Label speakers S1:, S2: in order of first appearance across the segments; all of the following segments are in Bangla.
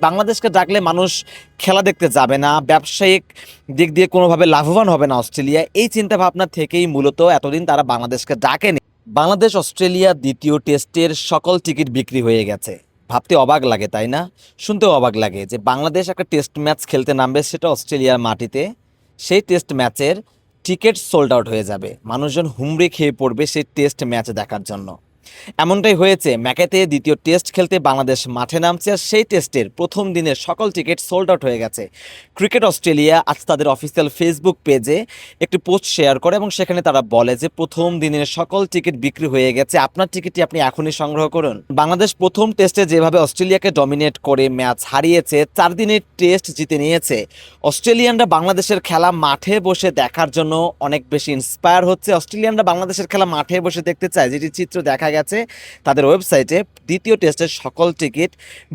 S1: বাংলাদেশকে ডাকলে মানুষ খেলা দেখতে যাবে না, ব্যবসায়িক দিক দিয়ে কোনোভাবে লাভবান হবে না অস্ট্রেলিয়া, এই চিন্তা ভাবনা থেকেই মূলত এতদিন তারা বাংলাদেশকে ডাকেনি। বাংলাদেশ অস্ট্রেলিয়া দ্বিতীয় টেস্টের সকল টিকিট বিক্রি হয়ে গেছে। ভাবতে অবাক লাগে, তাই না? শুনতেও অবাক লাগে যে বাংলাদেশ একটা টেস্ট ম্যাচ খেলতে নামবে, সেটা অস্ট্রেলিয়ার মাটিতে। সেই টেস্ট ম্যাচের টিকিট সোল্ড আউট হয়ে যাবে, মানুষজন হুমড়ি খেয়ে পড়বে সেই টেস্ট ম্যাচ দেখার জন্য। এমনটাই হয়েছে, ম্যাকেতে দ্বিতীয় টেস্ট খেলতে বাংলাদেশ মাঠে নামছে, আর সেই টেস্টের প্রথম দিনের সকল টিকিট সোল্ড আউট হয়ে গেছে। ক্রিকেট অস্ট্রেলিয়া আজ তাদের অফিসিয়াল ফেসবুক পেজে একটি পোস্ট শেয়ার করে এবং সেখানে তারা বলে যে প্রথম দিনের সকল টিকিট বিক্রি হয়ে গেছে, আপনার টিকিটটি আপনি এখনই সংগ্রহ করুন। বাংলাদেশ প্রথম টেস্টে যেভাবে অস্ট্রেলিয়াকে ডমিনেট করে ম্যাচ হারিয়েছে, 4 দিনের টেস্ট জিতে নিয়েছে, অস্ট্রেলিয়ানরা বাংলাদেশের খেলা মাঠে বসে দেখার জন্য অনেক বেশি ইন্সপায়ার হচ্ছে। অস্ট্রেলিয়ানরা বাংলাদেশের খেলা মাঠে বসে দেখতে চায়, যেটি চিত্র দেখা গেছে তাদের ওয়েবসাইটে দ্বিতীয় টেস্টের সকল টিকিট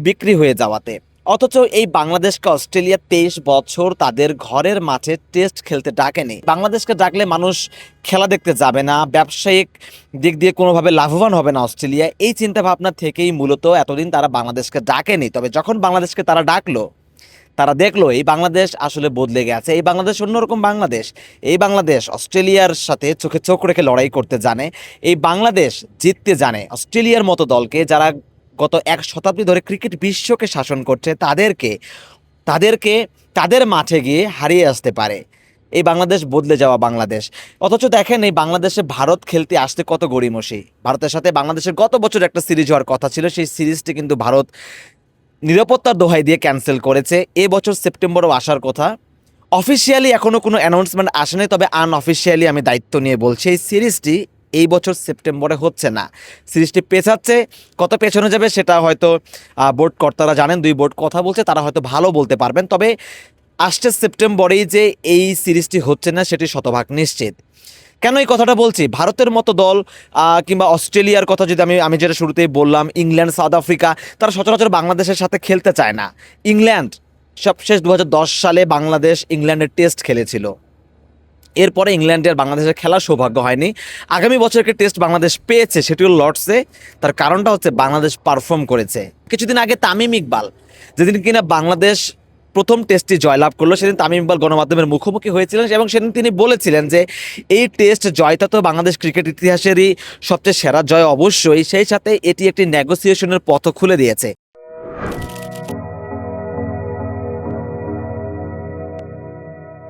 S1: বিক্রি হয়ে যাওয়াতে। অথচ এই বাংলাদেশকে অস্ট্রেলিয়া 23 বছর তাদের ঘরের মাঠে টেস্ট খেলতে ডাকেনি। বাংলাদেশকে ডাকলে মানুষ খেলা দেখতে যাবে না, ব্যবসায়িক দিক দিয়ে কোনোভাবে লাভবান হবে না অস্ট্রেলিয়া, এই চিন্তা ভাবনা থেকেই মূলত এতদিন তারা বাংলাদেশকে ডাকেনি। তবে যখন বাংলাদেশকে তারা ডাকলো, তারা দেখলো এই বাংলাদেশ আসলে বদলে গেছে, এই বাংলাদেশ অন্যরকম বাংলাদেশ। এই বাংলাদেশ অস্ট্রেলিয়ার সাথে চোখে চোখ রেখে লড়াই করতে জানে, এই বাংলাদেশ জিততে জানে। অস্ট্রেলিয়ার মতো দলকে, যারা গত 1 শতাব্দী ধরে ক্রিকেট বিশ্বকে শাসন করছে, তাদেরকে তাদের মাঠে গিয়ে হারিয়ে আসতে পারে। এই বাংলাদেশ বদলে যাওয়া বাংলাদেশ। অথচ দেখেন, এই বাংলাদেশে ভারত খেলতে আসতে কত গড়িমসি। ভারতের সাথে বাংলাদেশের গত বছর একটা সিরিজ হওয়ার কথা ছিল, সেই সিরিজটি কিন্তু ভারত নিরাপত্তার দোহাই দিয়ে ক্যান্সেল করেছে। এবছর সেপ্টেম্বরেও আসার কথা। অফিসিয়ালি এখনও কোনো অ্যানাউন্সমেন্ট আসেনি, তবে আনঅফিসিয়ালি আমি দায়িত্ব নিয়ে বলছি, এই সিরিজটি এই বছর সেপ্টেম্বরে হচ্ছে না। সিরিজটি পেছাচ্ছে, কত পেছনে যাবে সেটা হয়তো বোর্ড কর্তারা জানেন। 2 বোর্ড কথা বলছে, তারা হয়তো ভালো বলতে পারবেন। তবে আসছে সেপ্টেম্বরেই যে এই সিরিজটি হচ্ছে না সেটি শতভাগ নিশ্চিত। কেন এই কথাটা বলছি? ভারতের মতো দল কিংবা অস্ট্রেলিয়ার কথা যদি আমি যেটা শুরুতেই বললাম, ইংল্যান্ড, সাউথ আফ্রিকা, তারা সচরাচর বাংলাদেশের সাথে খেলতে চায় না। ইংল্যান্ড সবশেষ 2010 সালে বাংলাদেশ ইংল্যান্ডের টেস্ট খেলেছিল, এরপরে ইংল্যান্ডের বাংলাদেশের খেলার সৌভাগ্য হয়নি। আগামী বছরকে টেস্ট বাংলাদেশ পেয়েছে, সেটিও লর্ডসে। তার কারণটা হচ্ছে বাংলাদেশ পারফর্ম করেছে। কিছুদিন আগে তামিম ইকবাল, যেদিন কিনা বাংলাদেশ প্রথম টেস্টটি জয়লাভ করলো, সেদিন তামিম ইকবাল গণমাধ্যমের মুখোমুখি হয়েছিলেন এবং সেদিন তিনি বলেছিলেন যে এই টেস্ট জয়টা তো বাংলাদেশ ক্রিকেট ইতিহাসেরই সবচেয়ে সেরা জয় অবশ্যই, সেই সাথে এটি একটি নেগোসিয়েশনের পথও খুলে দিয়েছে।